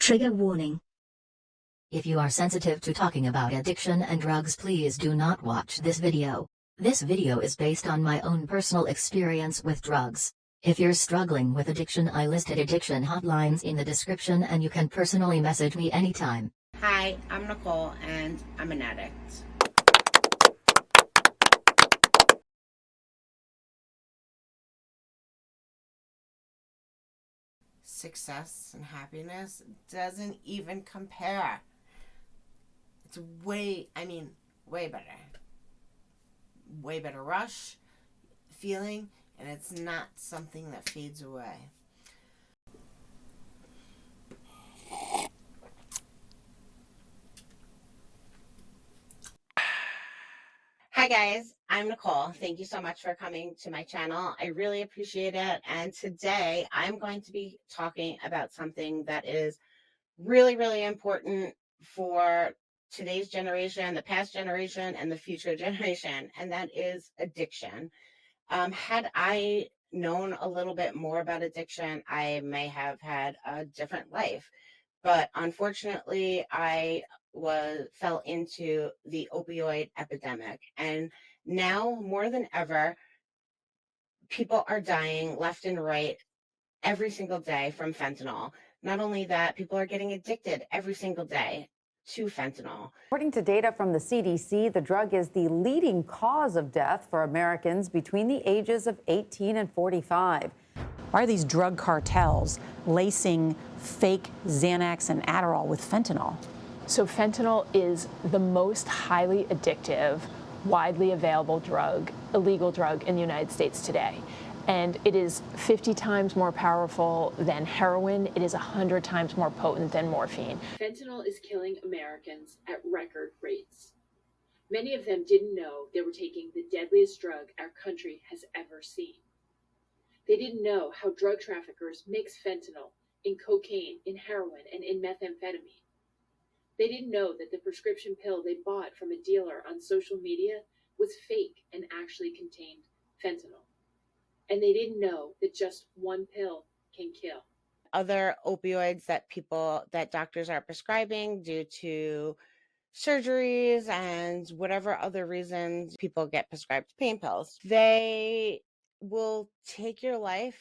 Trigger warning. If you are sensitive to talking about addiction and drugs, please do not watch this video. This video is based on my own personal experience with drugs. If you're struggling with addiction, I listed addiction hotlines in the description and you can personally message me anytime. Hi, I'm Nicole and I'm an addict. Success and happiness doesn't even compare. It's way better. Way better rush, feeling, and it's not something that fades away. Hi guys, I'm Nicole. Thank you so much for coming to my channel. I really appreciate it. And today I'm going to be talking about something that is really, really important for today's generation, the past generation, and the future generation, and that is addiction. Had I known a little bit more about addiction, I may have had a different life. But unfortunately, I fell into the opioid epidemic. And now more than ever, people are dying left and right every single day from fentanyl. Not only that, people are getting addicted every single day to fentanyl. According to data from the CDC, the drug is the leading cause of death for Americans between the ages of 18 and 45. Why are these drug cartels lacing fake Xanax and Adderall with fentanyl? So fentanyl is the most highly addictive, widely available drug, illegal drug in the United States today. And it is 50 times more powerful than heroin. It is 100 times more potent than morphine. Fentanyl is killing Americans at record rates. Many of them didn't know they were taking the deadliest drug our country has ever seen. They didn't know how drug traffickers mix fentanyl in cocaine, in heroin, and in methamphetamine. They didn't know that the prescription pill they bought from a dealer on social media was fake and actually contained fentanyl. And they didn't know that just one pill can kill. Other opioids that doctors are prescribing due to surgeries and whatever other reasons people get prescribed pain pills, they will take your life,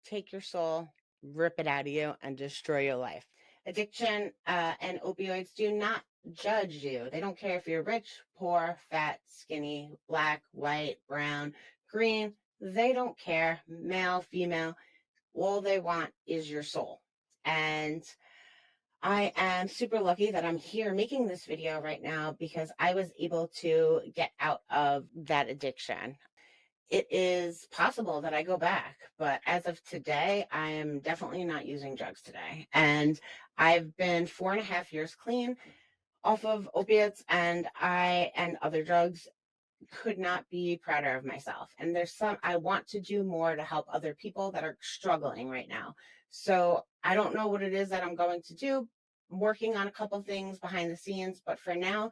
take your soul, rip it out of you, and destroy your life. Addiction and opioids do not judge you. They don't care if you're rich, poor, fat, skinny, black, white, brown, green. They don't care, male, female. All they want is your soul. And I am super lucky that I'm here making this video right now because I was able to get out of that addiction. It is possible that I go back, but as of today, I am definitely not using drugs today. And I've been 4.5 years clean off of opiates, and other drugs. Could not be prouder of myself. And I want to do more to help other people that are struggling right now. So I don't know what it is that I'm going to do. I'm working on a couple things behind the scenes, but for now,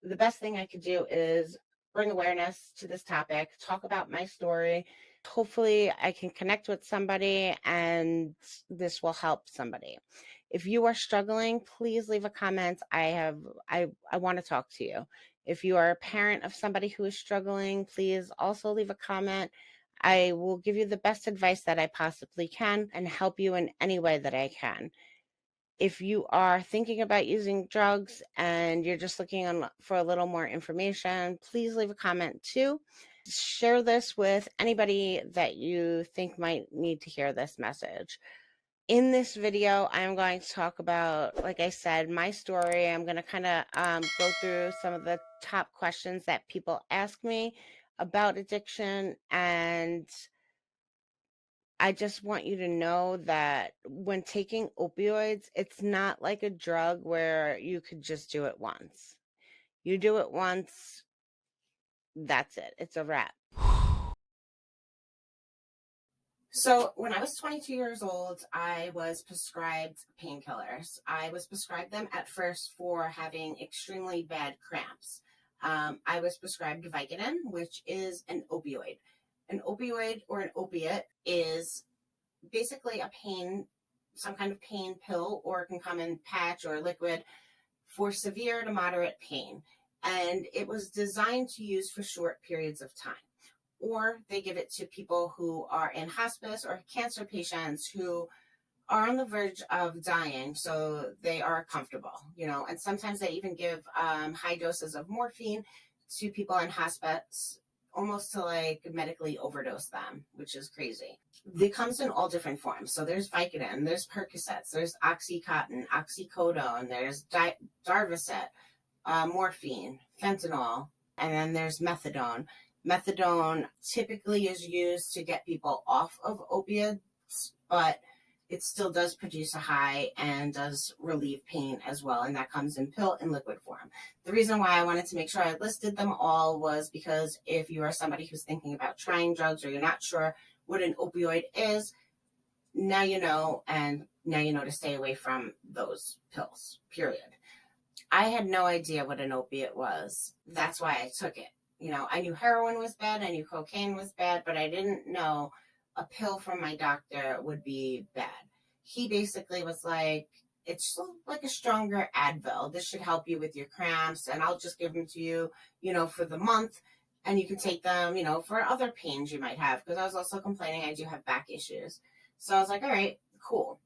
the best thing I could do is bring awareness to this topic, talk about my story. Hopefully I can connect with somebody and this will help somebody. If you are struggling, please leave a comment. I want to talk to you. If you are a parent of somebody who is struggling, please also leave a comment. I will give you the best advice that I possibly can and help you in any way that I can. If you are thinking about using drugs and you're just looking for a little more information, please leave a comment too. Share this with anybody that you think might need to hear this message. In this video, I'm going to talk about, like I said, my story. I'm going to kind of go through some of the top questions that people ask me about addiction. And I just want you to know that when taking opioids, it's not like a drug where you could just do it once. You do it once, that's it. It's a wrap. So when I was 22 years old, I was prescribed painkillers. I was prescribed them at first for having extremely bad cramps. I was prescribed Vicodin, which is an opioid. An opioid or an opiate is basically a pain some kind of pain pill, or it can come in patch or liquid for severe to moderate pain. And it was designed to use for short periods of time. Or they give it to people who are in hospice or cancer patients who are on the verge of dying, so they are comfortable, and sometimes they even give high doses of morphine to people in hospice, almost to like medically overdose them, which is crazy. It comes in all different forms. So there's Vicodin, there's Percocets, there's Oxycontin, Oxycodone, there's Darvocet, morphine, fentanyl, and then there's methadone. Methadone typically is used to get people off of opiates, but it still does produce a high and does relieve pain as well. And that comes in pill and liquid form. The reason why I wanted to make sure I listed them all was because if you are somebody who's thinking about trying drugs or you're not sure what an opioid is, now you know, and now you know to stay away from those pills, period. I had no idea what an opiate was. That's why I took it. I knew heroin was bad, I knew cocaine was bad, but I didn't know a pill from my doctor would be bad. He basically was like, it's like a stronger Advil. This should help you with your cramps, and I'll just give them to you, for the month, and you can take them, for other pains you might have, because I was also complaining I do have back issues. So I was like, all right, cool.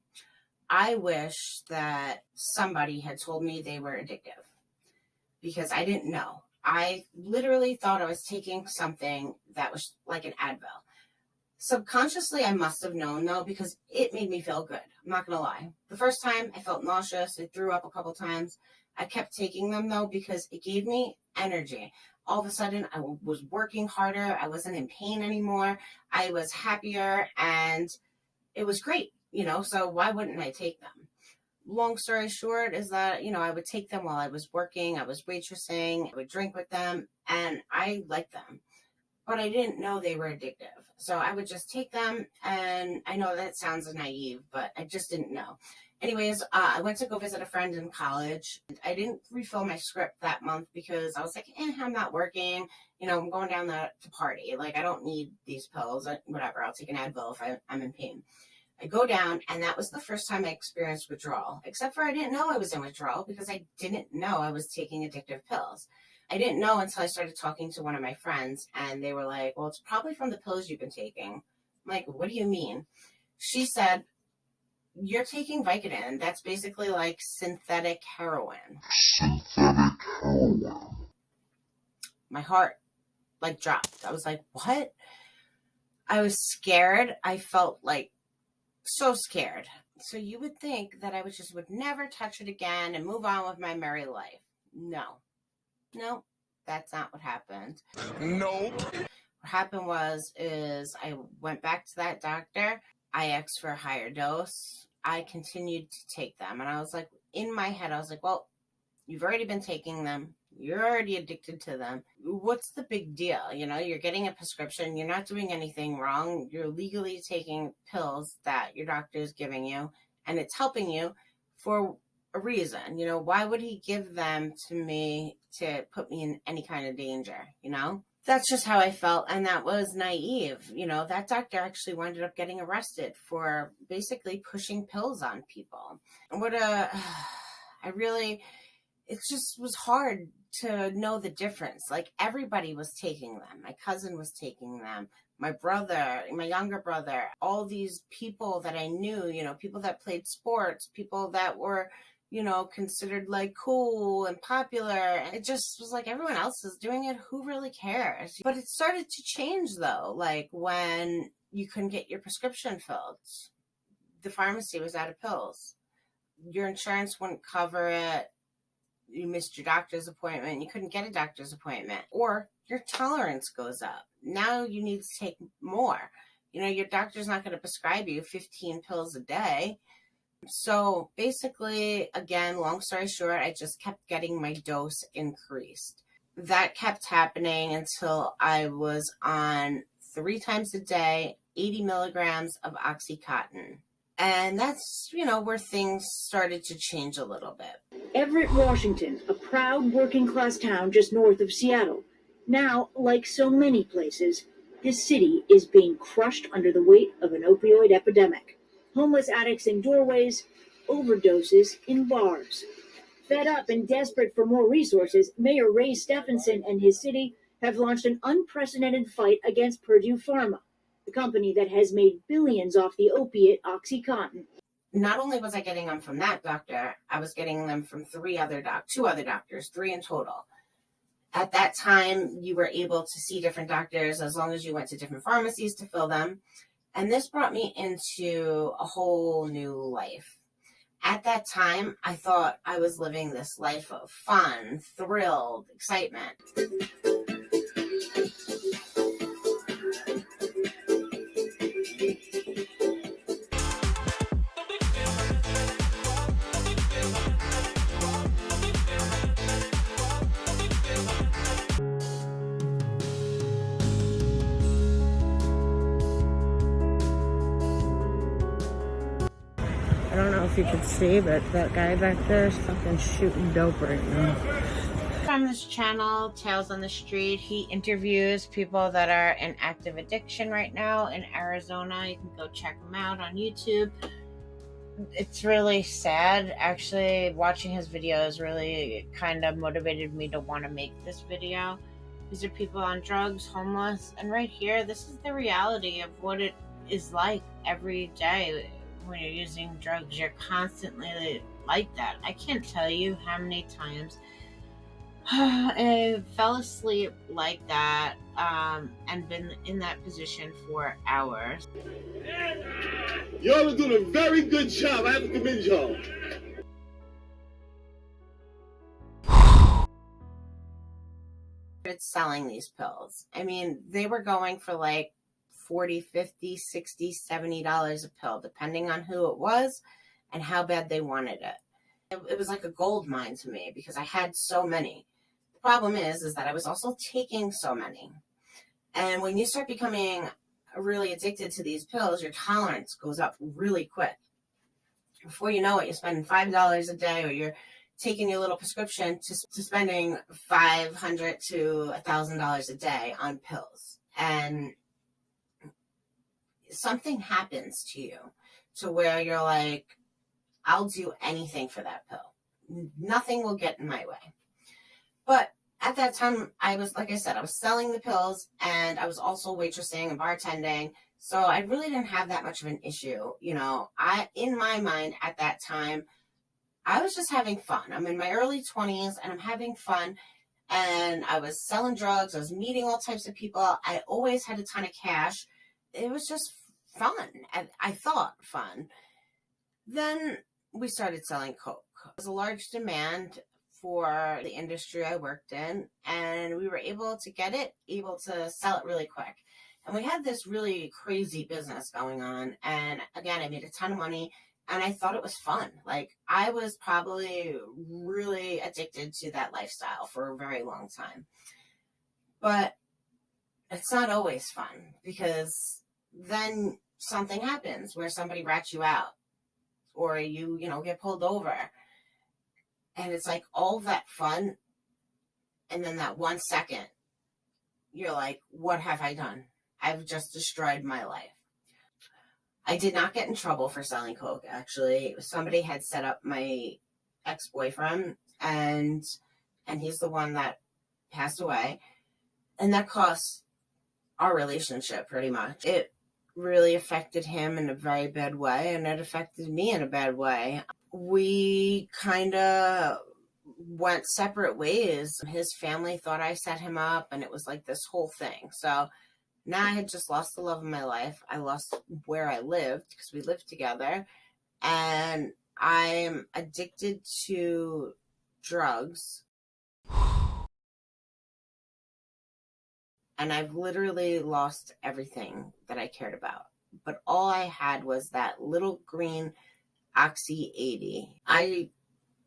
I wish that somebody had told me they were addictive, because I didn't know. I literally thought I was taking something that was like an Advil. Subconsciously, I must have known, though, because it made me feel good. I'm not going to lie. The first time, I felt nauseous. I threw up a couple times. I kept taking them, though, because it gave me energy. All of a sudden, I was working harder. I wasn't in pain anymore. I was happier, and it was great, so why wouldn't I take them? Long story short is that, I would take them while I was working. I was waitressing. I would drink with them, and I liked them. But I didn't know they were addictive. So I would just take them, and I know that sounds naive, but I just didn't know. Anyways, I went to go visit a friend in college. I didn't refill my script that month because I was like, I'm not working. I'm going down to party. Like, I don't need these pills. Whatever, I'll take an Advil if I'm in pain. I go down, and that was the first time I experienced withdrawal, except for I didn't know I was in withdrawal because I didn't know I was taking addictive pills. I didn't know until I started talking to one of my friends, and they were like, well, it's probably from the pills you've been taking. I'm like, what do you mean? She said, you're taking Vicodin. That's basically like synthetic heroin. Synthetic heroin. My heart dropped. I was like, what? I was scared. I felt like so scared. So you would think that I would never touch it again and move on with my merry life. No, that's not what happened. Nope. What happened is I went back to that doctor. I asked for a higher dose. I continued to take them. And I was like, in my head, I was like, well, you've already been taking them. You're already addicted to them. What's the big deal? You're getting a prescription. You're not doing anything wrong. You're legally taking pills that your doctor is giving you, and it's helping you for a reason. Why would he give them to me to put me in any kind of danger? That's just how I felt, and that was naive. That doctor actually wound up getting arrested for basically pushing pills on people. It just was hard to know the difference. Like, everybody was taking them. My cousin was taking them. My brother, my younger brother, all these people that I knew, people that played sports, people that were, considered like cool and popular. It just was like, everyone else is doing it. Who really cares? But it started to change, though. Like, when you couldn't get your prescription filled, the pharmacy was out of pills. Your insurance wouldn't cover it. You missed your doctor's appointment, you couldn't get a doctor's appointment, or your tolerance goes up. Now you need to take more. Your doctor's not going to prescribe you 15 pills a day. So basically, again, long story short, I just kept getting my dose increased. That kept happening until I was on 3 times a day, 80 milligrams of Oxycontin. And that's, where things started to change a little bit. Everett, Washington, a proud working-class town just north of Seattle. Now, like so many places, this city is being crushed under the weight of an opioid epidemic. homeless addicts in doorways, overdoses in bars. Fed up and desperate for more resources, Mayor Ray Stephenson and his city have launched an unprecedented fight against Purdue Pharma, the company that has made billions off the opiate OxyContin. Not only was I getting them from that doctor, I was getting them from two other doctors, 3 in total. At that time, you were able to see different doctors as long as you went to different pharmacies to fill them. And this brought me into a whole new life. At that time, I thought I was living this life of fun, thrilled, excitement. I don't know if you can see, but that guy back there is fucking shooting dope right now. On this channel, Tales on the Street, he interviews people that are in active addiction right now in Arizona. You can go check him out on YouTube. It's really sad. Actually, watching his videos really kind of motivated me to want to make this video. These are people on drugs, homeless, and right here, this is the reality of what it is like every day. When you're using drugs, you're constantly like that. I can't tell you how many times I fell asleep like that and been in that position for hours. Y'all are doing a very good job. I have to commend y'all. It's selling these pills. I mean, they were going for like $40, $50, $60, $70 a pill, depending on who it was and how bad they wanted it. It was like a gold mine to me because I had so many. The problem is that I was also taking so many. And when you start becoming really addicted to these pills, your tolerance goes up really quick. Before you know it, you're spending $5 a day, or you're taking your little prescription to spending $500 to $1,000 a day on pills. And something happens to you to where you're like, I'll do anything for that pill. Nothing will get in my way. But at that time, I was, like I said, I was selling the pills, and I was also waitressing and bartending. So I really didn't have that much of an issue. You know, in my mind at that time, I was just having fun. I'm in my early 20s and I'm having fun. And I was selling drugs. I was meeting all types of people. I always had a ton of cash. It was just fun. I thought fun. Then we started selling coke. There was a large demand for the industry I worked in, and we were able to sell it really quick. And we had this really crazy business going on. And again, I made a ton of money, and I thought it was fun. Like, I was probably really addicted to that lifestyle for a very long time. But it's not always fun, because then something happens where somebody rats you out, or you get pulled over. And it's like all that fun, and then that 1 second, you're like, what have I done? I've just destroyed my life. I did not get in trouble for selling coke, actually. Somebody had set up my ex-boyfriend, and he's the one that passed away. And that cost our relationship, pretty much. It really affected him in a very bad way, and it affected me in a bad way. We kind of went separate ways. His family thought I set him up, and it was like this whole thing. So now I had just lost the love of my life. I lost where I lived because we lived together, and I'm addicted to drugs. And I've literally lost everything that I cared about. But all I had was that little green Oxy 80. I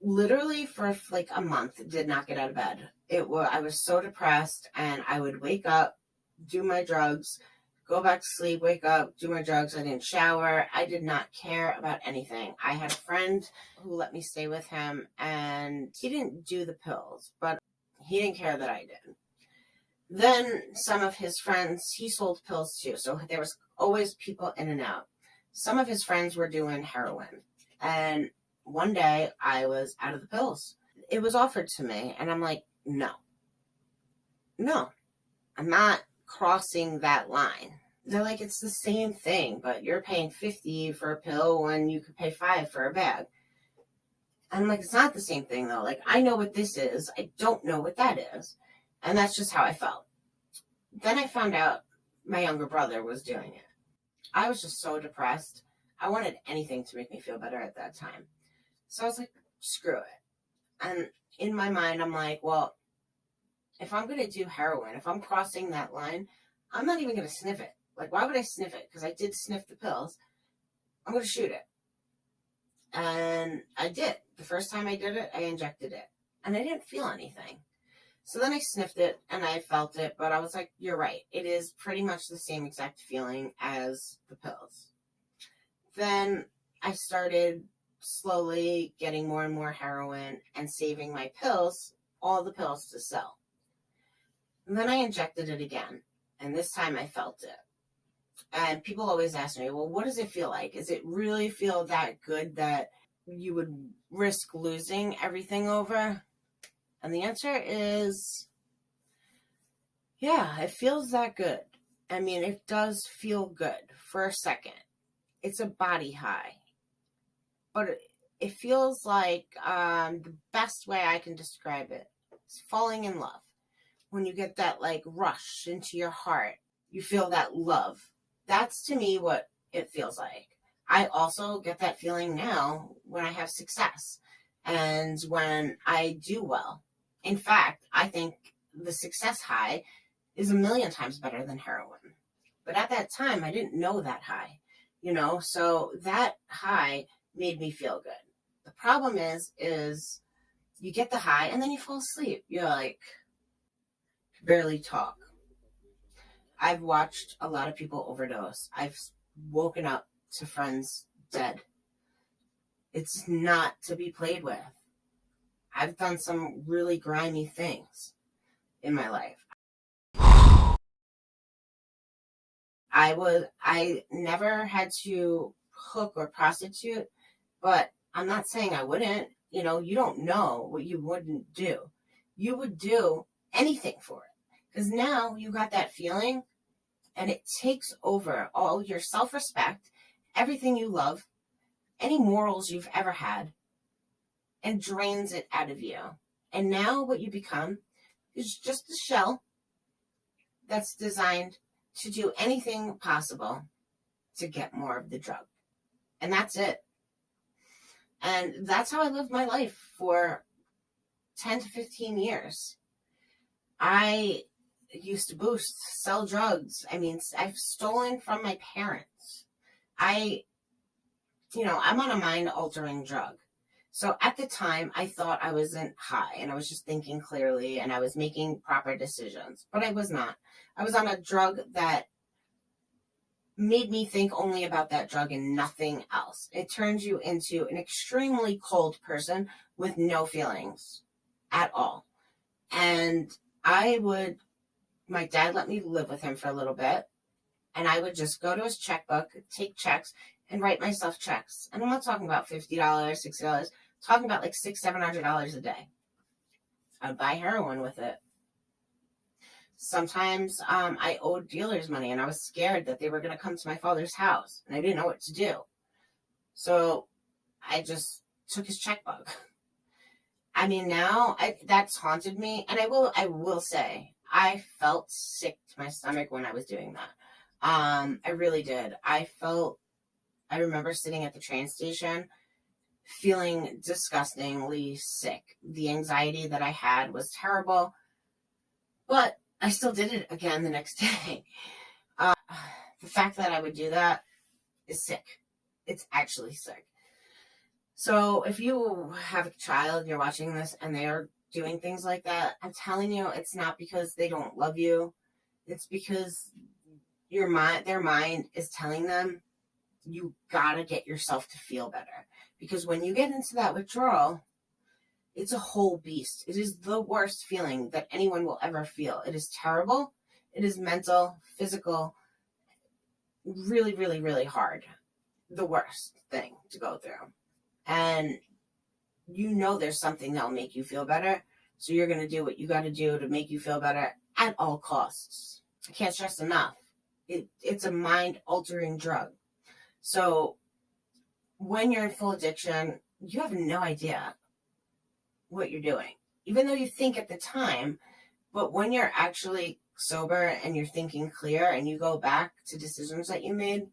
literally for like a month did not get out of bed. I was so depressed, and I would wake up, do my drugs, go back to sleep, wake up, do my drugs. I didn't shower. I did not care about anything. I had a friend who let me stay with him, and he didn't do the pills, but he didn't care that I did. Then some of his friends, he sold pills too. So there was always people in and out. Some of his friends were doing heroin. And one day I was out of the pills. It was offered to me, and I'm like, no, I'm not crossing that line. They're like, it's the same thing, but you're paying $50 for a pill when you could pay $5 for a bag. I'm like, it's not the same thing though. Like, I know what this is. I don't know what that is. And that's just how I felt. Then I found out my younger brother was doing it. I was just so depressed. I wanted anything to make me feel better at that time. So I was like, screw it. And in my mind, I'm like, well, if I'm going to do heroin, if I'm crossing that line, I'm not even going to sniff it. Like, why would I sniff it? Because I did sniff the pills. I'm going to shoot it. And I did. The first time I did it, I injected it. And I didn't feel anything. So then I sniffed it and I felt it. But I was like, you're right. It is pretty much the same exact feeling as the pills. Then I started slowly getting more and more heroin and saving my pills, all the pills to sell. And then I injected it again. And this time I felt it. And people always ask me, well, what does it feel like? Does it really feel that good that you would risk losing everything over? And the answer is, yeah, it feels that good. I mean, it does feel good for a second. It's a body high. But it feels like the best way I can describe it is falling in love. When you get that like rush into your heart, you feel that love. That's to me what it feels like. I also get that feeling now when I have success and when I do well. In fact, I think the success high is 1,000,000 times better than heroin. But at that time, I didn't know that high, so that high made me feel good. The problem is you get the high and then you fall asleep. You're like, barely talk. I've watched a lot of people overdose. I've woken up to friends dead. It's not to be played with. I've done some really grimy things in my life. I never had to hook or prostitute, but I'm not saying I wouldn't. You don't know what you wouldn't do. You would do anything for it. Because now you got that feeling and it takes over all your self-respect, everything you love, any morals you've ever had, and drains it out of you. And now what you become is just a shell that's designed to do anything possible to get more of the drug. And that's it. And that's how I lived my life for 10 to 15 years. I used to boost, sell drugs. I mean, I've stolen from my parents. I'm on a mind-altering drug. So at the time, I thought I wasn't high, and I was just thinking clearly, and I was making proper decisions. But I was not. I was on a drug that made me think only about that drug and nothing else. It turns you into an extremely cold person with no feelings at all. And my dad let me live with him for a little bit, and I would just go to his checkbook, take checks, and write myself checks. And I'm not talking about $50, $60, I'm talking about like $600-$700 a day. I would buy heroin with it. Sometimes I owed dealers money, and I was scared that they were going to come to my father's house, and I didn't know what to do. So I just took his checkbook. I mean, now that's haunted me, and I will say, I felt sick to my stomach when I was doing that. I really did. I remember sitting at the train station feeling disgustingly sick. The anxiety that I had was terrible, but I still did it again the next day. The fact that I would do that is sick. It's actually sick. So if you have a child and you're watching this and they are doing things like that, I'm telling you, it's not because they don't love you. It's because their mind is telling them, you gotta get yourself to feel better. Because when you get into that withdrawal, it's a whole beast. It is the worst feeling that anyone will ever feel. It is terrible. It is mental, physical, really, really, really hard. the worst thing to go through. And you know there's something that'll make you feel better. So you're going to do what you got to do to make you feel better at all costs. I can't stress enough. It's a mind-altering drug. So when you're in full addiction, you have no idea what you're doing. Even though you think at the time, but when you're actually sober and you're thinking clear and you go back to decisions that you made,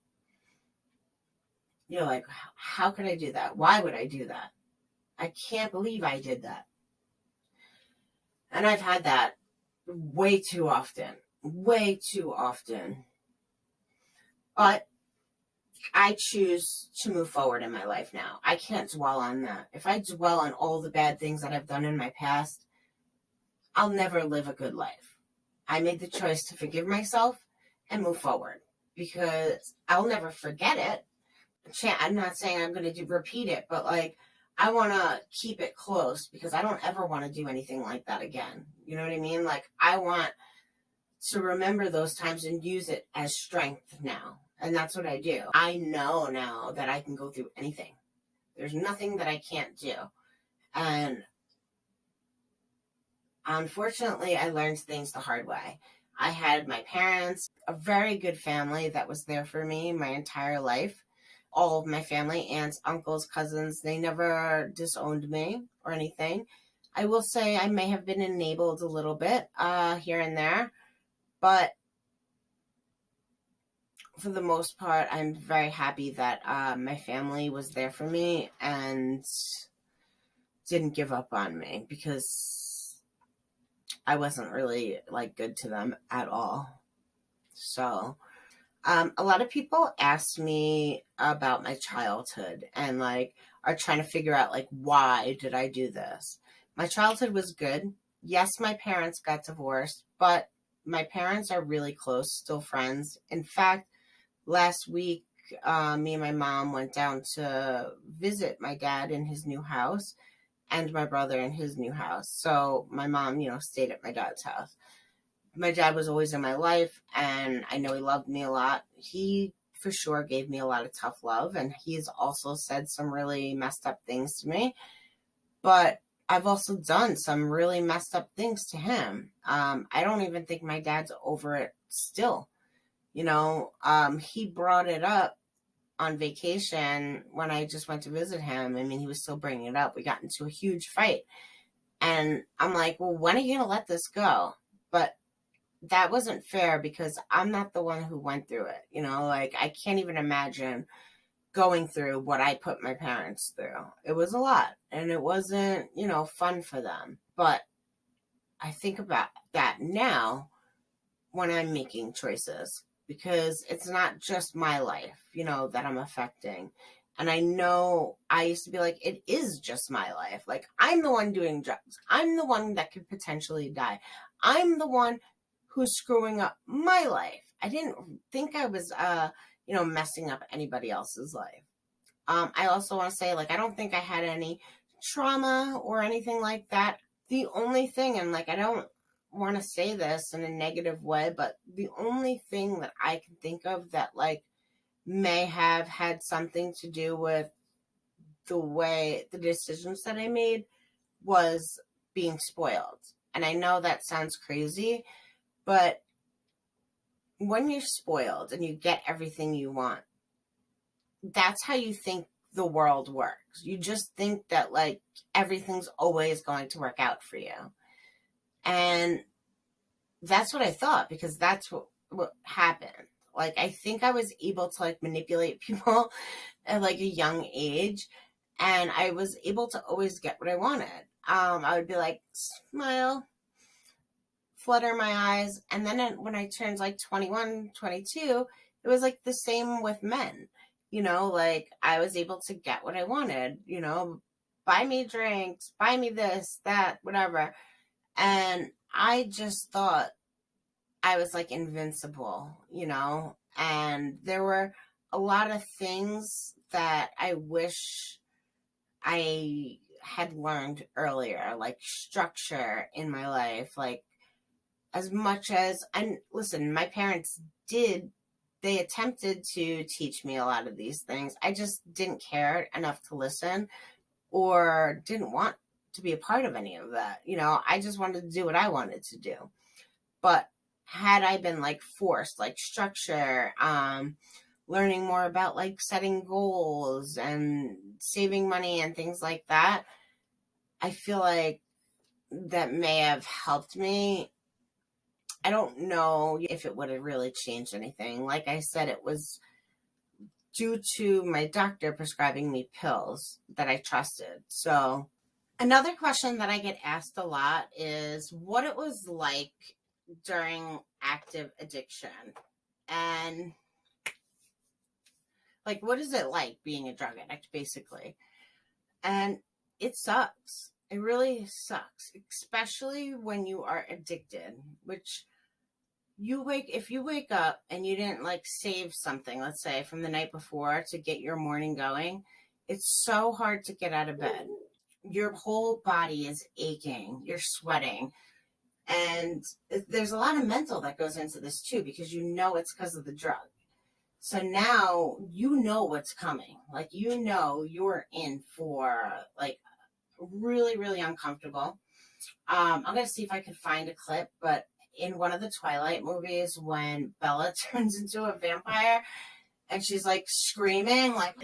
you're like, how could I do that? Why would I do that? I can't believe I did that. And I've had that way too often. But I choose to move forward in my life now. I can't dwell on that. If I dwell on all the bad things that I've done in my past, I'll never live a good life. I made the choice to forgive myself and move forward because I'll never forget it. I'm not saying I'm going to repeat it, but like, I want to keep it close because I don't ever want to do anything like that again. You know what I mean? Like, I want to remember those times and use it as strength now. And that's what I do. I know now that I can go through anything. There's nothing that I can't do. And unfortunately, I learned things the hard way. I had my parents, a very good family that was there for me my entire life. All of my family, aunts, uncles, cousins, they never disowned me or anything. I will say I may have been enabled a little bit here and there, but for the most part, I'm very happy that my family was there for me and didn't give up on me because I wasn't really like good to them at all. So a lot of people ask me about my childhood and like are trying to figure out like, why did I do this? My childhood was good. Yes, my parents got divorced, but my parents are really close, still friends. In fact, last week, me and my mom went down to visit my dad in his new house and my brother in his new house. So my mom, stayed at my dad's house. My dad was always in my life, and I know he loved me a lot. He, for sure, gave me a lot of tough love, and he's also said some really messed up things to me. But I've also done some really messed up things to him. I don't even think my dad's over it still. He brought it up on vacation when I just went to visit him. I mean, he was still bringing it up. We got into a huge fight. And I'm like, well, when are you going to let this go? But that wasn't fair because I'm not the one who went through it. I can't even imagine going through what I put my parents through. It was a lot and it wasn't, fun for them. But I think about that now when I'm making choices because it's not just my life, that I'm affecting. And I know I used to be like, it is just my life. Like, I'm the one doing drugs. I'm the one that could potentially die. I'm the one who's screwing up my life. I didn't think I was, messing up anybody else's life. I also want to say, I don't think I had any trauma or anything like that. The only thing, and I don't want to say this in a negative way, but the only thing that I can think of that, may have had something to do with the decisions that I made was being spoiled. And I know that sounds crazy, but when you're spoiled and you get everything you want, that's how you think the world works. You just think that everything's always going to work out for you. And that's what I thought because that's what happened. I think I was able to manipulate people at a young age, and I was able to always get what I wanted. I would be smile, flutter my eyes. And then when I turned 21, 22, it was the same with men. I was able to get what I wanted, buy me drinks, buy me this, that, whatever. And I just thought I was invincible, and there were a lot of things that I wish I had learned earlier, structure in my life, as much as, and listen, my parents did They attempted to teach me a lot of these things. I just didn't care enough to listen or didn't want to be a part of any of that. I just wanted to do what I wanted to do. But had I been like forced, like structure, learning more about like setting goals and saving money and things like that, I feel like that may have helped me. I don't know if it would have really changed anything. Like I said, it was due to my doctor prescribing me pills that I trusted. So another question that I get asked a lot is what it was like during active addiction. And like, what is it like being a drug addict, basically? And it sucks. It really sucks, especially when you are addicted, which if you wake up and you didn't like save something, let's say from the night before to get your morning going, it's so hard to get out of bed. Your whole body is aching, you're sweating. And there's a lot of mental that goes into this too, because it's because of the drug. So now what's coming. Like, you're in for like really, really uncomfortable. I'm going to see if I can find a clip, but in one of the Twilight movies, when Bella turns into a vampire and she's like screaming, like,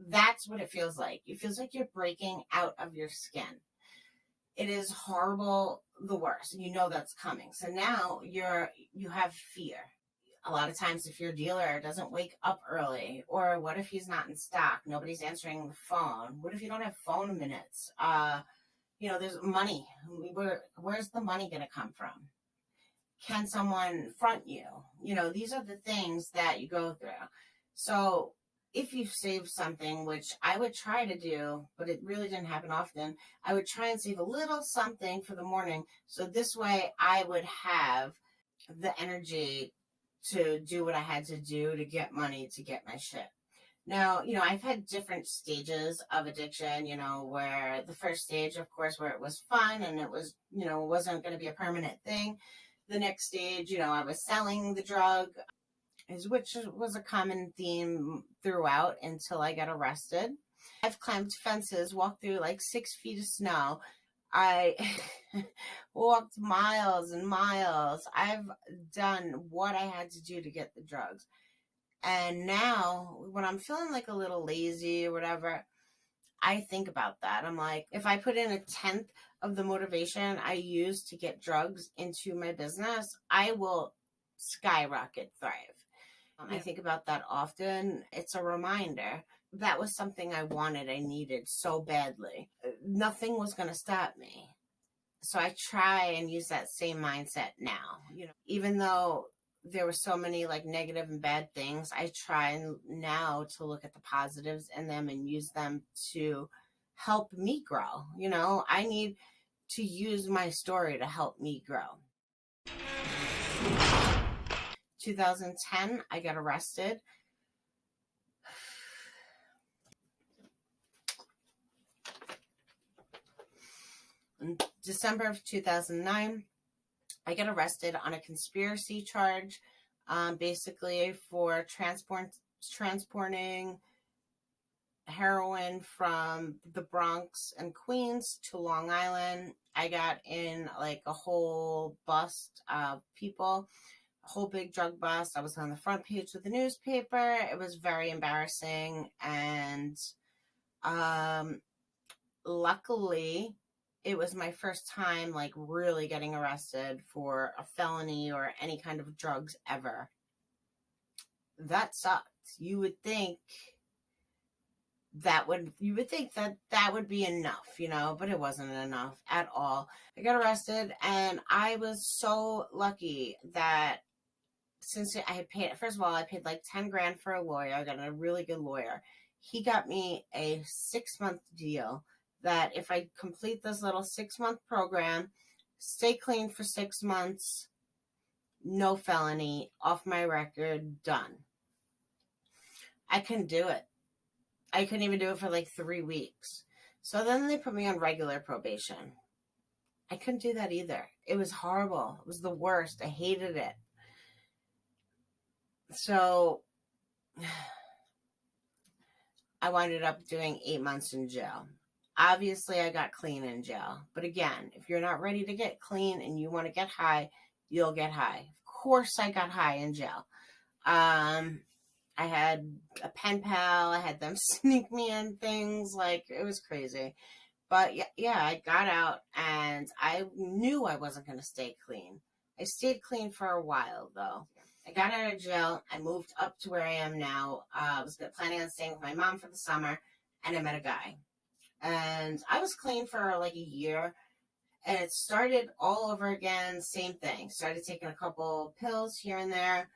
that's what it feels like. It feels like you're breaking out of your skin. It is horrible, the worst. That's coming. So now you have fear. A lot of times if your dealer doesn't wake up early, or what if he's not in stock? Nobody's answering the phone. What if you don't have phone minutes? There's money. Where's the money going to come from? Can someone front you? These are the things that you go through. So if you save something, which I would try to do, but it really didn't happen often, I would try and save a little something for the morning. So this way I would have the energy to do what I had to do to get money to get my shit. Now, I've had different stages of addiction, where the first stage, of course, where it was fun and it was, wasn't going to be a permanent thing. The next stage, I was selling the drug, which was a common theme throughout until I got arrested. I've climbed fences, walked through like 6 feet of snow. I walked miles and miles. I've done what I had to do to get the drugs. And now when I'm feeling like a little lazy or whatever, I think about that. I'm like, if I put in 1/10 of the motivation I use to get drugs into my business, I will skyrocket thrive. I think about that often. It's a reminder. That was something I wanted, I needed so badly. Nothing was going to stop me. So I try and use that same mindset now. Even though there were so many like negative and bad things, I try now to look at the positives in them and use them to help me grow. I need to use my story to help me grow. 2010, I got arrested. In December of 2009, I got arrested on a conspiracy charge, basically for transporting heroin from the Bronx and Queens to Long Island. I got in like a whole bust of people, a whole big drug bust. I was on the front page of the newspaper. It was very embarrassing. And luckily, it was my first time like really getting arrested for a felony or any kind of drugs ever. That sucked. You would think that would be enough, but it wasn't enough at all. I got arrested, and I was so lucky that since I had paid, first of all, I paid like 10 grand for a lawyer. I got a really good lawyer. He got me a 6-month deal that if I complete this little 6-month program, stay clean for 6 months, no felony, off my record, done. I couldn't do it. I couldn't even do it for like 3 weeks. So then they put me on regular probation. I couldn't do that either. It was horrible. It was the worst. I hated it. So I wound up doing 8 months in jail. Obviously, I got clean in jail. But again, if you're not ready to get clean and you want to get high, you'll get high. Of course, I got high in jail. I had a pen pal. I had them sneak me in things. Like, it was crazy. But yeah, I got out and I knew I wasn't going to stay clean. I stayed clean for a while, though. I got out of jail. I moved up to where I am now. I was planning on staying with my mom for the summer, and I met a guy. And I was clean for like a year, and it started all over again. Same thing. Started taking a couple pills here and there.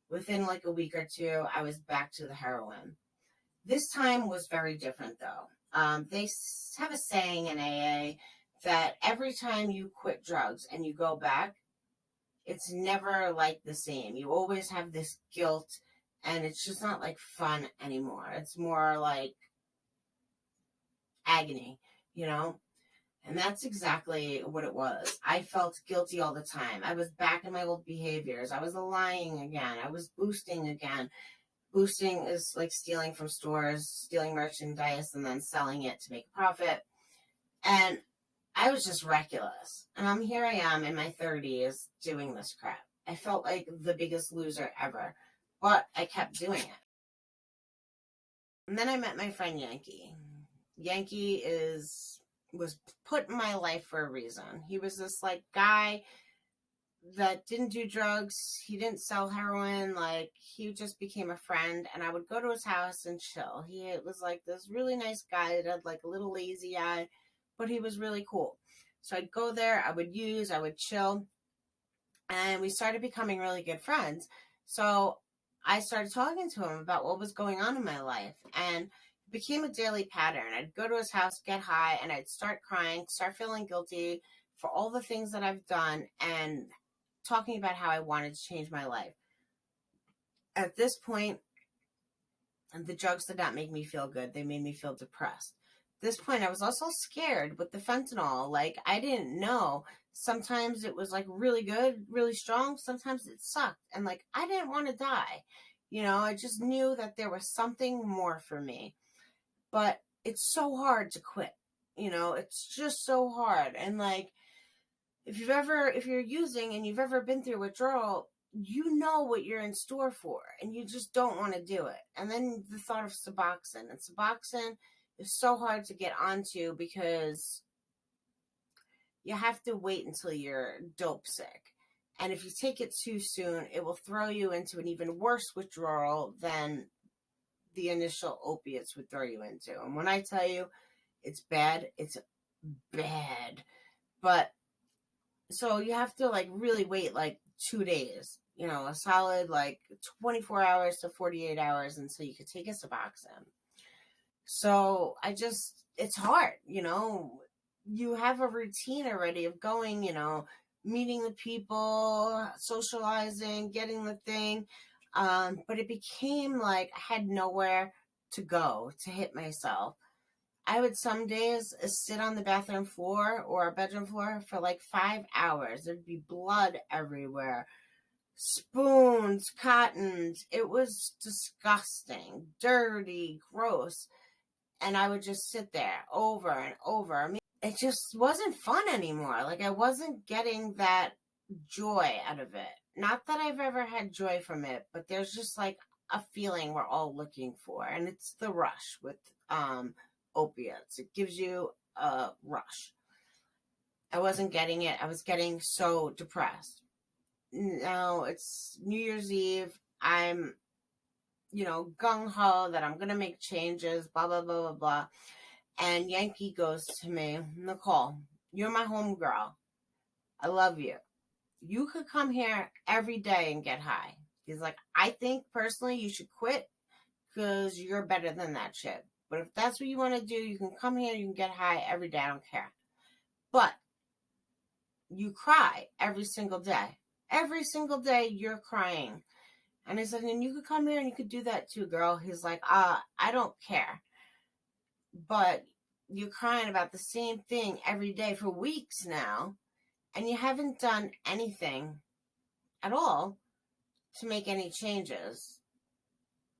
Within like a week or two, I was back to the heroin. This time was very different, though. They have a saying in AA that every time you quit drugs and you go back, it's never like the same. You always have this guilt, and it's just not like fun anymore. It's more like agony, you know? And that's exactly what it was. I felt guilty all the time. I was back in my old behaviors. I was lying again. I was boosting again. Boosting is like stealing from stores, stealing merchandise, and then selling it to make a profit. And I was just reckless. And here I am in my 30s doing this crap. I felt like the biggest loser ever. But I kept doing it. And then I met my friend Yankee. Yankee was put in my life for a reason. He was this like guy that didn't do drugs. He didn't sell heroin. Like, he just became a friend, and I would go to his house and chill. He was like this really nice guy that had like a little lazy eye, but he was really cool. So I'd go there, I would chill, and we started becoming really good friends. So I started talking to him about what was going on in my life, and it became a daily pattern. I'd go to his house, get high, and I'd start crying, start feeling guilty for all the things that I've done, and talking about how I wanted to change my life. At this point, the drugs did not make me feel good. They made me feel depressed. At this point, I was also scared with the fentanyl. Like, I didn't know. Sometimes it was like really good, really strong. Sometimes it sucked. And like, I didn't want to die. You know, I just knew that there was something more for me. But it's so hard to quit. You know, it's just so hard. And like, if you're using and you've ever been through withdrawal, you know what you're in store for, and you just don't want to do it. And then the thought of Suboxone, and Suboxone is so hard to get onto because you have to wait until you're dope sick. And if you take it too soon, it will throw you into an even worse withdrawal than the initial opiates would throw you into. And when I tell you it's bad, it's bad. But so you have to like really wait like 2 days, you know, a solid like 24 hours to 48 hours until you could take a Suboxone. So it's hard, you know. You have a routine already of going, you know, meeting the people, socializing, getting the thing. But it became like I had nowhere to go to hit myself. I would some days sit on the bathroom floor or a bedroom floor for like 5 hours. There'd be blood everywhere. Spoons, cottons. It was disgusting, dirty, gross. And I would just sit there over and over. I mean, it just wasn't fun anymore. Like, I wasn't getting that joy out of it. Not that I've ever had joy from it, but there's just like a feeling we're all looking for. And it's the rush with opiates. It gives you a rush. I wasn't getting it. I was getting so depressed. Now it's New Year's Eve. I'm, you know, gung-ho that I'm going to make changes, blah, blah, blah, blah, blah. And Yankee goes to me, Nicole, you're my homegirl. I love you. You could come here every day and get high. He's like, I think personally you should quit because you're better than that shit. But if that's what you want to do, you can come here, you can get high every day, I don't care. But you cry every single day. Every single day you're crying. And I said, and you could come here and you could do that too, girl. He's like, I don't care. but you're crying about the same thing every day for weeks now, and you haven't done anything at all to make any changes.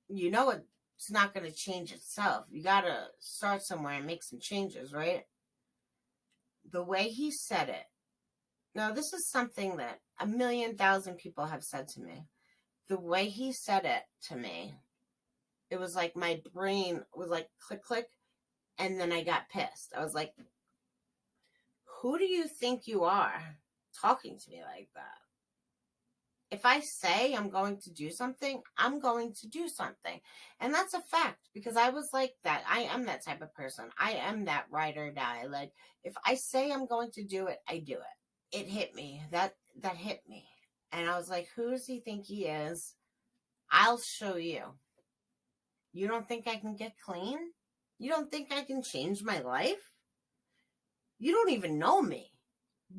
You know it's not going to change itself. You got to start somewhere and make some changes, right? The way he said it. Now, this is something that 1,000,000 people have said to me. The way he said it to me, it was like my brain was like click, click, and then I got pissed. I was like, who do you think you are talking to me like that? If I say I'm going to do something, I'm going to do something. And that's a fact, because I was like that. I am that type of person. I am that ride or die. Like, if I say I'm going to do it, I do it. It hit me. That hit me. And I was like, who does he think he is? I'll show you. You don't think I can get clean? You don't think I can change my life? You don't even know me.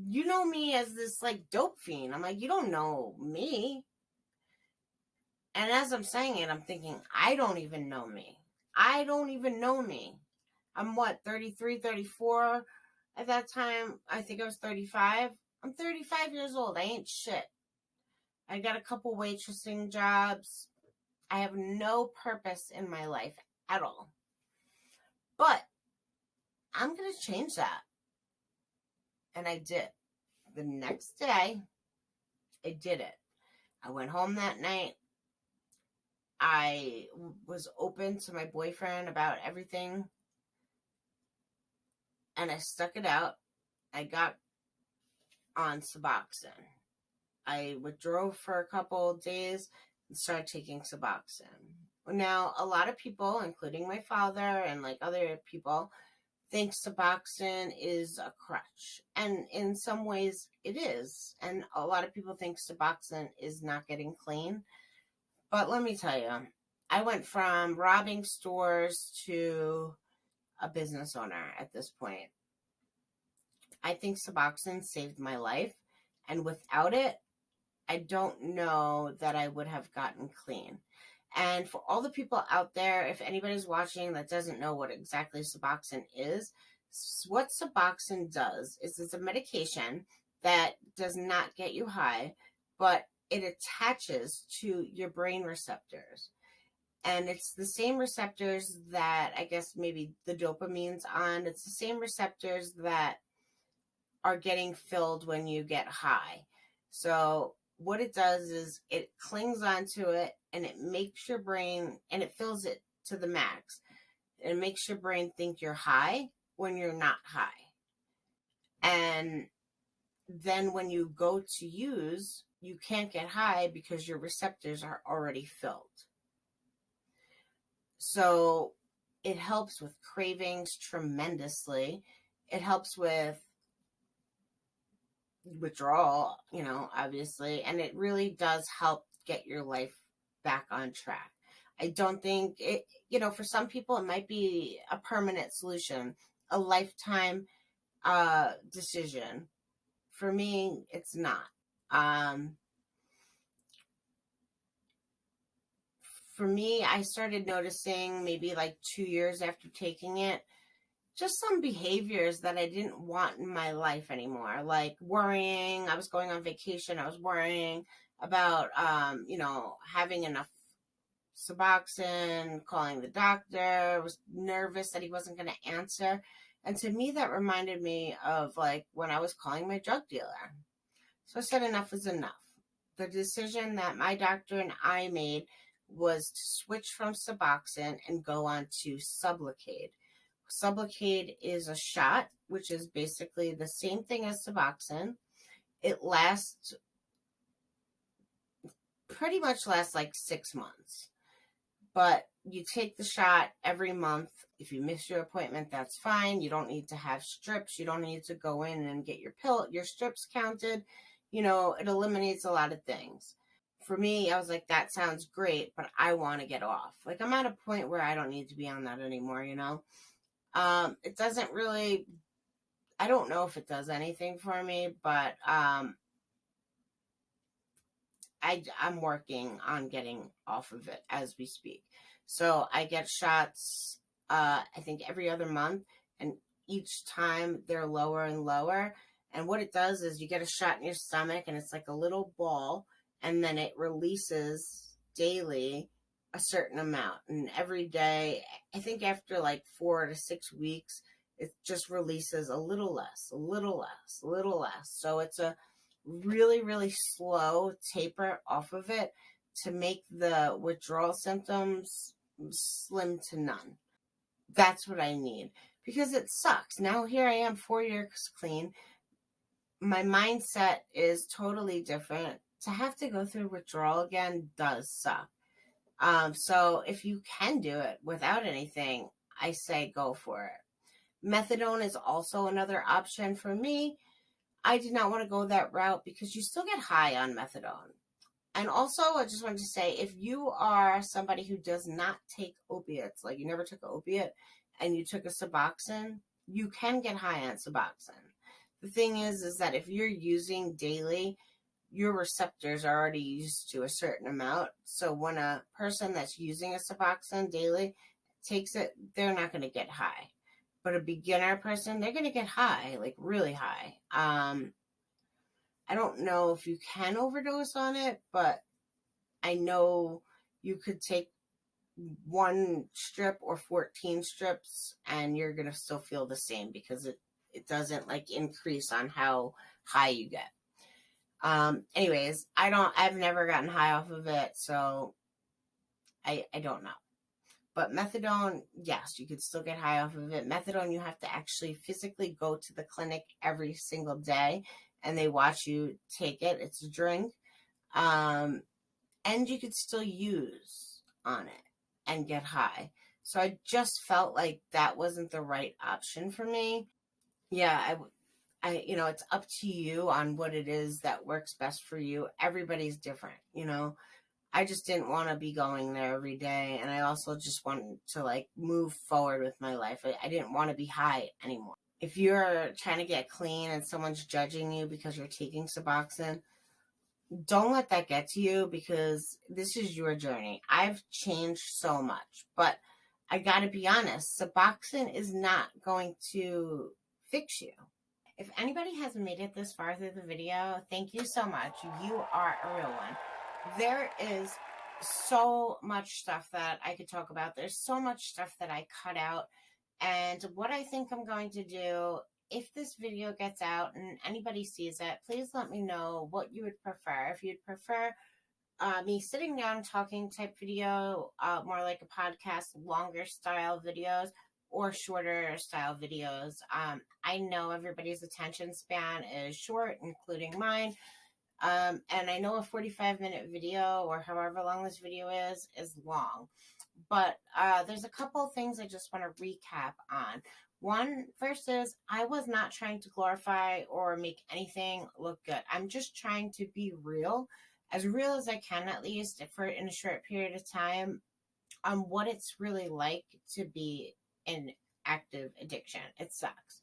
You know me as this like dope fiend. I'm like, you don't know me. And as I'm saying it, I'm thinking, I don't even know me. I don't even know me. I'm what, 33, 34? At that time, I think I was 35. I'm 35 years old. I ain't shit. I got a couple waitressing jobs. I have no purpose in my life at all. But I'm going to change that. And I did. The next day, I did it. I went home that night. I was open to my boyfriend about everything. And I stuck it out. I got on Suboxone. I withdrew for a couple of days and started taking Suboxone. Now, a lot of people, including my father and like other people, think Suboxone is a crutch. And in some ways it is. And a lot of people think Suboxone is not getting clean. But let me tell you, I went from robbing stores to a business owner at this point. I think Suboxone saved my life. And without it, I don't know that I would have gotten clean. And for all the people out there, if anybody's watching that doesn't know what exactly Suboxone is, what Suboxone does is it's a medication that does not get you high, but it attaches to your brain receptors. And it's the same receptors that I guess maybe the dopamine's on. It's the same receptors that are getting filled when you get high. So what it does is it clings onto it and it makes your brain, and it fills it to the max. It makes your brain think you're high when you're not high. And then when you go to use, you can't get high because your receptors are already filled. So it helps with cravings tremendously. It helps with withdrawal, obviously, and it really does help get your life back on track. I don't think it, for some people it might be a permanent solution, a lifetime decision. For me, it's not. For me, I started noticing maybe like 2 years after taking it, just some behaviors that I didn't want in my life anymore, like worrying. I was going on vacation. I was worrying about, having enough Suboxone, calling the doctor. I was nervous that he wasn't going to answer. And to me, that reminded me of like when I was calling my drug dealer. So I said enough is enough. The decision that my doctor and I made was to switch from Suboxone and go on to Sublocade. Sublocade is a shot, which is basically the same thing as Suboxone. It pretty much lasts like 6 months. But you take the shot every month. If you miss your appointment, that's fine. You don't need to have strips. You don't need to go in and get your strips counted. It eliminates a lot of things. For me, I was like, that sounds great, but I want to get off. Like, I'm at a point where I don't need to be on that anymore, It doesn't really, I don't know if it does anything for me, but I'm working on getting off of it as we speak. So I get shots I think every other month, and each time they're lower and lower. And what it does is you get a shot in your stomach, and it's like a little ball, and then it releases daily a certain amount. And every day, I think after like 4 to 6 weeks, it just releases a little less, a little less, a little less. So it's a really, really slow taper off of it to make the withdrawal symptoms slim to none. That's what I need, because it sucks. Now here I am 4 years clean. My mindset is totally different. To have to go through withdrawal again does suck. So if you can do it without anything, I say go for it. Methadone is also another option for me. I did not want to go that route because you still get high on methadone. And also, I just wanted to say, if you are somebody who does not take opiates, like you never took an opiate and you took a Suboxone, you can get high on Suboxone. The thing is that if you're using daily, your receptors are already used to a certain amount. So when a person that's using a Suboxone daily takes it, they're not going to get high. But a beginner person, they're going to get high, like really high. I don't know if you can overdose on it, but I know you could take 1 strip or 14 strips and you're going to still feel the same, because it doesn't like increase on how high you get. Anyways, I've never gotten high off of it, so I don't know. But methadone, yes, you could still get high off of it. Methadone, you have to actually physically go to the clinic every single day, and they watch you take it. It's a drink. And you could still use on it and get high. So I just felt like that wasn't the right option for me. Yeah, I it's up to you on what it is that works best for you. Everybody's different, I just didn't want to be going there every day. And I also just wanted to like move forward with my life. I didn't want to be high anymore. If you're trying to get clean and someone's judging you because you're taking Suboxone, don't let that get to you, because this is your journey. I've changed so much, but I got to be honest, Suboxone is not going to fix you. If anybody has made it this far through the video, thank you so much. You are a real one. There is so much stuff that I could talk about. There's so much stuff that I cut out. And what I think I'm going to do, if this video gets out and anybody sees it, please let me know what you would prefer. If you'd prefer me sitting down talking type video, more like a podcast, longer style videos, or shorter style videos. I know everybody's attention span is short, including mine. And I know a 45-minute video, or however long this video is long. But there's a couple of things I just want to recap on. First is, I was not trying to glorify or make anything look good. I'm just trying to be real as I can, at least in a short period of time, on what it's really like to be in active addiction. It sucks.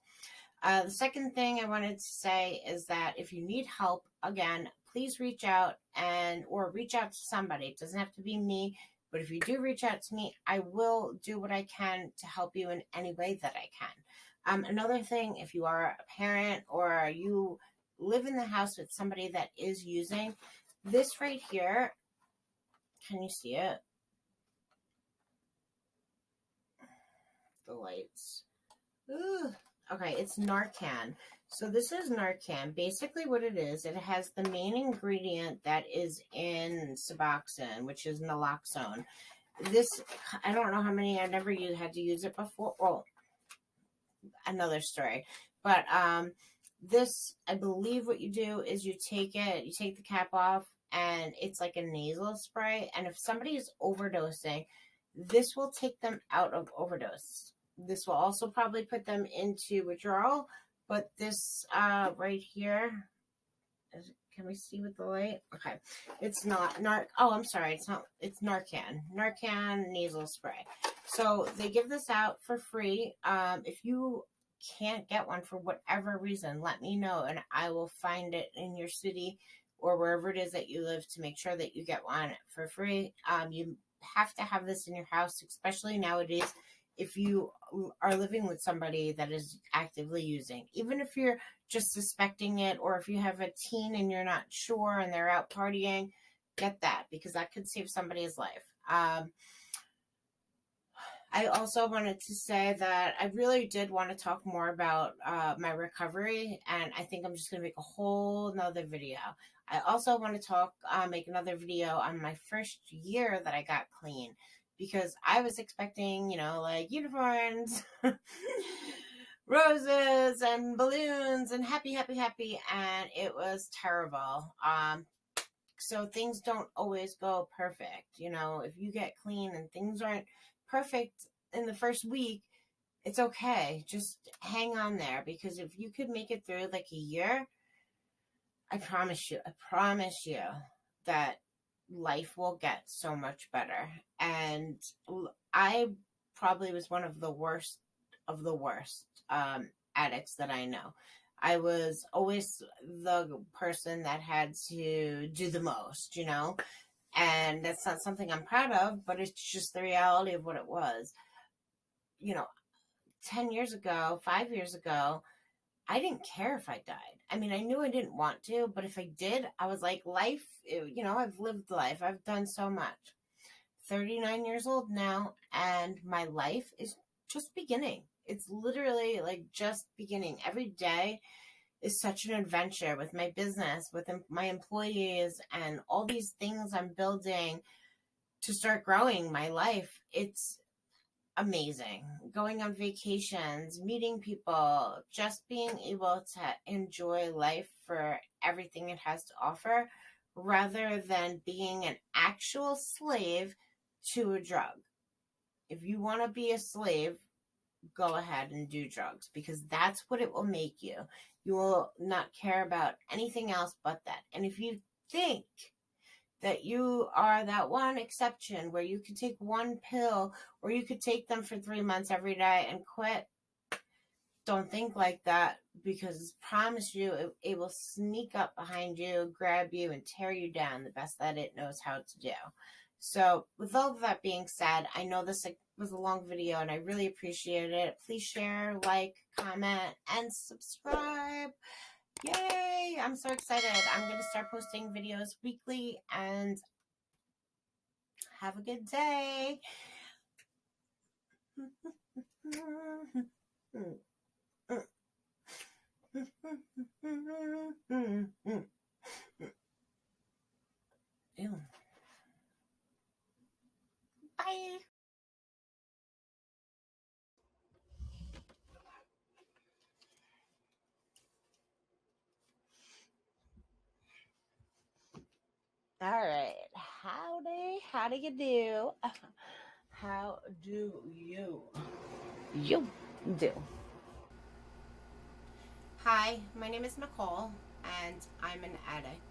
The second thing I wanted to say is that if you need help, again, please reach out or reach out to somebody. It doesn't have to be me, but if you do reach out to me, I will do what I can to help you in any way that I can. Another thing, if you are a parent or you live in the house with somebody that is using, this right here, can you see it? The lights. Ooh. Okay, it's Narcan. So this is Narcan. Basically what it is, it has the main ingredient that is in Suboxone, which is naloxone. This, I don't know how many, I've never had to use it before. Well, another story. But this, I believe what you do is you take the cap off, and it's like a nasal spray. And if somebody is overdosing, this will take them out of overdose. This will also probably put them into withdrawal, but this right here, can we see with the light? Okay, it's not it's Narcan. Narcan nasal spray. So they give this out for free. If you can't get one for whatever reason, let me know, and I will find it in your city or wherever it is that you live to make sure that you get one for free. You have to have this in your house, especially nowadays. if you are living with somebody that is actively using, even if you're just suspecting it, or if you have a teen and you're not sure and they're out partying, get that, because that could save somebody's life. I also wanted to say that I really did want to talk more about my recovery, and I think I'm just going to make a whole nother video. I also want to make another video on my first year that I got clean, because I was expecting, like unicorns, roses and balloons and happy, and it was terrible. So things don't always go perfect. If you get clean and things aren't perfect in the first week, it's okay. Just hang on there, because if you could make it through like a year, I promise you that life will get so much better. And I probably was one of the worst addicts that I know. I was always the person that had to do the most, and that's not something I'm proud of, but it's just the reality of what it was. 10 years ago, 5 years ago, I didn't care if I died. I mean, I knew I didn't want to, but if I did, I was like, life, I've lived life. I've done so much. 39 years old now, and my life is just beginning. It's literally like just beginning. Every day is such an adventure with my business, with my employees, and all these things I'm building to start growing my life. It's amazing. Going on vacations, meeting people, just being able to enjoy life for everything it has to offer, rather than being an actual slave to a drug. If you want to be a slave, go ahead and do drugs, because that's what it will make you. You will not care about anything else but that. And if you think that you are that one exception where you could take one pill, or you could take them for 3 months every day and quit, don't think like that, because I promise you it will sneak up behind you, grab you, and tear you down the best that it knows how to do. So with all of that being said, I know this was a long video and I really appreciate it. Please share, like, comment, and subscribe. Yay! I'm so excited. I'm going to start posting videos weekly, and have a good day. Ew. Bye. All right. How do you do? How do you do? Hi, my name is Nicole, and I'm an addict.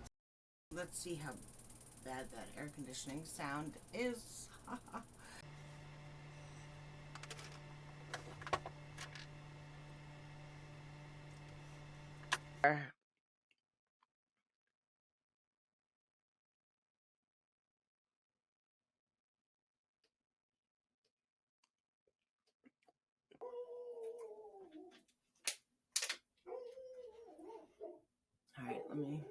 Let's see how bad that air conditioning sound is. All right, let me.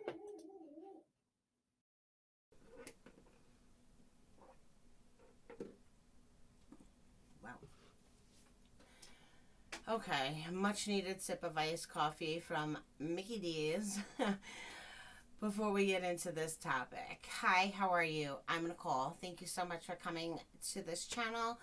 Wow. Okay, much needed sip of iced coffee from Mickey D's. Before we get into this topic, hi, how are you? I'm Nicole. Thank you so much for coming to this channel.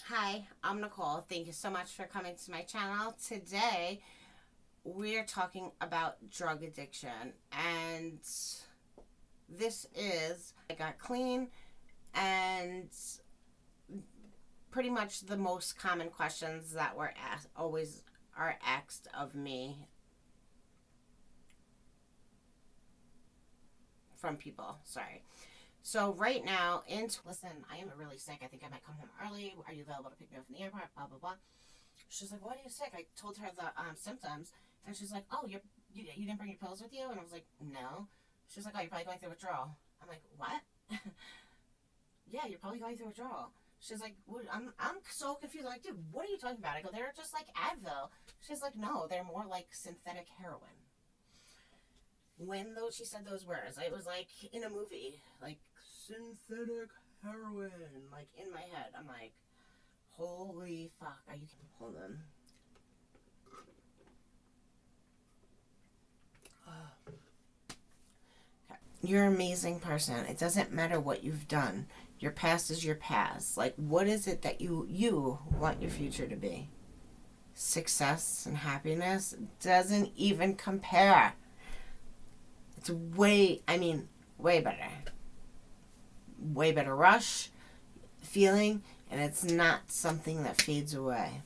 Hi, I'm Nicole. Thank you so much for coming to my channel. Today, we're talking about drug addiction, and this is, I got clean, and pretty much the most common questions that were always are asked of me from people. Sorry. So right now, listen, I am really sick. I think I might come home early. Are you available to pick me up from the airport? Blah, blah, blah. She's like, why are you sick? I told her the symptoms, and she's like, oh, you didn't bring your pills with you? And I was like, no. She's like, oh, you're probably going through withdrawal. I'm like, what? Yeah, you're probably going through withdrawal. She's like, what? I'm so confused. I'm like, dude, what are you talking about? I go, they're just like Advil. She's like, no, they're more like synthetic heroin. When she said those words, it was like in a movie, like synthetic heroin, like in my head. I'm like, holy fuck, are you kidding? Hold on. Okay. You're an amazing person. It doesn't matter what you've done. Your past is your past. Like, what is it that you want your future to be? Success and happiness doesn't even compare. It's way better. Way better rush feeling, and it's not something that fades away.